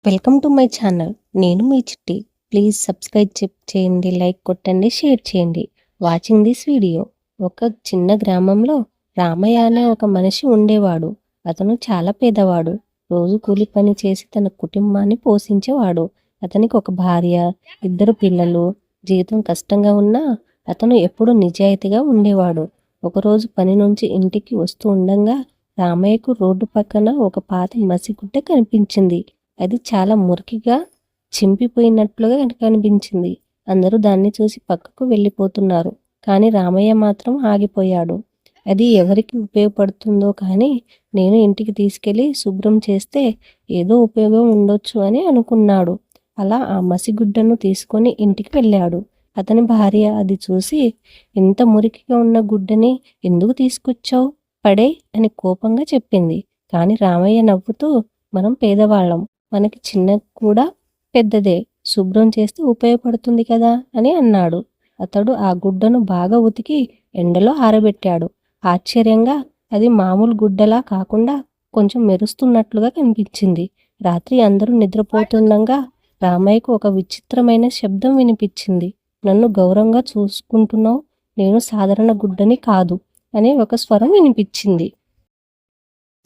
Welcome to my channel. నేను మీ చిట్టి. Please subscribe చేయండి, లైక్ కొట్టండి, షేర్ చేయండి. Watching this video. ఒక చిన్న గ్రామంలో రామయ్య అనే ఒక మనిషి ఉండేవాడు. అతను చాలా పేదవాడు. రోజు కూలి పని చేసి తన కుటుంబాన్ని పోషించేవాడు. అతనికి ఒక భార్య, ఇద్దరు పిల్లలు. జీవితం కష్టంగా ఉన్నా అతను ఎప్పుడూ నిజాయితీగా ఉండేవాడు. ఒకరోజు పని నుంచి ఇంటికి వస్తూ ఉండగా రామయ్యకు రోడ్డు పక్కన ఒక పాత మసిగుడ్డ కనిపించింది. అది చాలా మురికిగా చింపిపోయినట్లుగా కనిపించింది. అందరూ దాన్ని చూసి పక్కకు వెళ్ళిపోతున్నారు. కానీ రామయ్య మాత్రం ఆగిపోయాడు. అది ఎవరికి ఉపయోగపడుతుందో కానీ నేను ఇంటికి తీసుకెళ్ళి శుభ్రం చేస్తే ఏదో ఉపయోగం ఉండొచ్చు అని అనుకున్నాడు. అలా ఆ మసిగుడ్డను తీసుకొని ఇంటికి వెళ్ళాడు. అతని భార్య అది చూసి, ఇంత మురికిగా ఉన్న గుడ్డని ఎందుకు తీసుకొచ్చావు, పడే అని కోపంగా చెప్పింది. కానీ రామయ్య నవ్వుతూ, మనం పేదవాళ్ళం, మనకి చిన్న కూడా పెద్దదే, శుభ్రం చేస్తే ఉపయోగపడుతుంది కదా అని అన్నాడు. అతడు ఆ గుడ్డను బాగా ఉతికి ఎండలో ఆరబెట్టాడు. ఆశ్చర్యంగా అది మామూలు గుడ్డలా కాకుండా కొంచెం మెరుస్తున్నట్లుగా కనిపించింది. రాత్రి అందరూ నిద్రపోతుండగా రామయ్యకు ఒక విచిత్రమైన శబ్దం వినిపించింది. నన్ను గౌరవంగా చూసుకుంటున్నావు, నేను సాధారణ గుడ్డని కాదు అనే ఒక స్వరం వినిపించింది.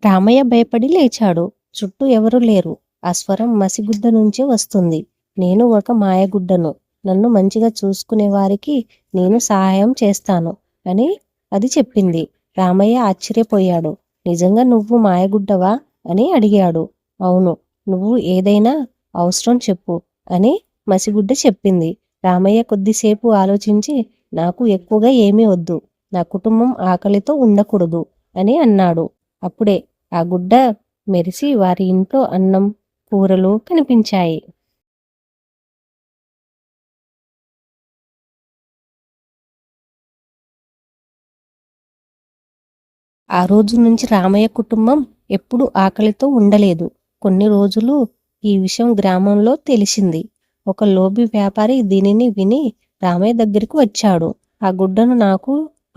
రామయ్య భయపడి లేచాడు. చుట్టూ ఎవరూ లేరు. ఆ స్వరం మసిగుడ్డ నుంచే వస్తుంది. నేను ఒక మాయగుడ్డను, నన్ను మంచిగా చూసుకునే వారికి నేను సహాయం చేస్తాను అని అది చెప్పింది. రామయ్య ఆశ్చర్యపోయాడు. నిజంగా నువ్వు మాయగుడ్డవా అని అడిగాడు. అవును, నువ్వు ఏదైనా అవసరం చెప్పు అని మసిగుడ్డ చెప్పింది. రామయ్య కొద్దిసేపు ఆలోచించి, నాకు ఎక్కువగా ఏమీ వద్దు, నా కుటుంబం ఆకలితో ఉండకూడదు అని అన్నాడు. అప్పుడే ఆ గుడ్డ మెరిసి వారి ఇంట్లో అన్నం, కూరలు కనిపించాయి. ఆ రోజు నుంచి రామయ్య కుటుంబం ఎప్పుడు ఆకలితో ఉండలేదు. కొన్ని రోజులు ఈ విషయం గ్రామంలో తెలిసింది. ఒక లోబి వ్యాపారి దీనిని విని రామయ్య దగ్గరికి వచ్చాడు. ఆ గుడ్డను నాకు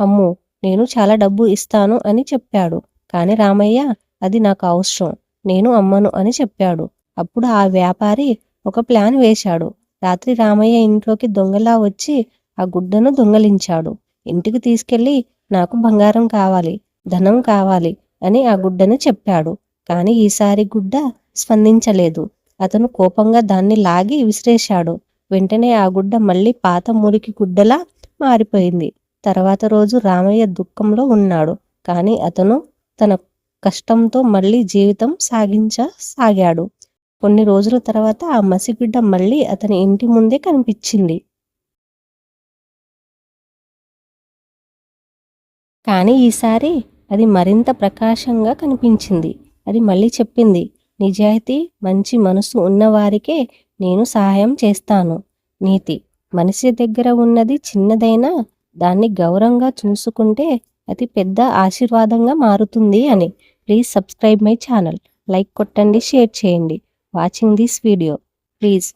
అమ్ము, నేను చాలా డబ్బు ఇస్తాను అని చెప్పాడు. కానీ రామయ్య, అది నాకు అవసరం, నేను అమ్మను అని చెప్పాడు. అప్పుడు ఆ వ్యాపారి ఒక ప్లాన్ వేశాడు. రాత్రి రామయ్య ఇంట్లోకి దొంగలా వచ్చి ఆ గుడ్డను దొంగలించాడు. ఇంటికి తీసుకెళ్ళి, నాకు బంగారం కావాలి, ధనం కావాలి అని ఆ గుడ్డను చెప్పాడు. కానీ ఈసారి గుడ్డ స్పందించలేదు. అతను కోపంగా దాన్ని లాగి విసిరేశాడు. వెంటనే ఆ గుడ్డ మళ్ళీ పాత మురికి గుడ్డలా మారిపోయింది. తర్వాత రోజు రామయ్య దుఃఖంలో ఉన్నాడు. కానీ అతను తన కష్టంతో మళ్ళీ జీవితం సాగించసాగాడు. కొన్ని రోజుల తర్వాత ఆ మసిగుడ్డ మళ్ళీ అతని ఇంటి ముందే కనిపించింది. కానీ ఈసారి అది మరింత ప్రకాశంగా కనిపించింది. అది మళ్ళీ చెప్పింది, నిజాయితీ, మంచి మనసు ఉన్నవారికే నేను సహాయం చేస్తాను. నీతి, మనిషి దగ్గర ఉన్నది చిన్నదైనా దాన్ని గౌరవంగా చూసుకుంటే అది పెద్ద ఆశీర్వాదంగా మారుతుంది అని. Please subscribe my channel. Like కొట్టండి, షేర్ చేయండి. Watching this video. ప్లీజ్.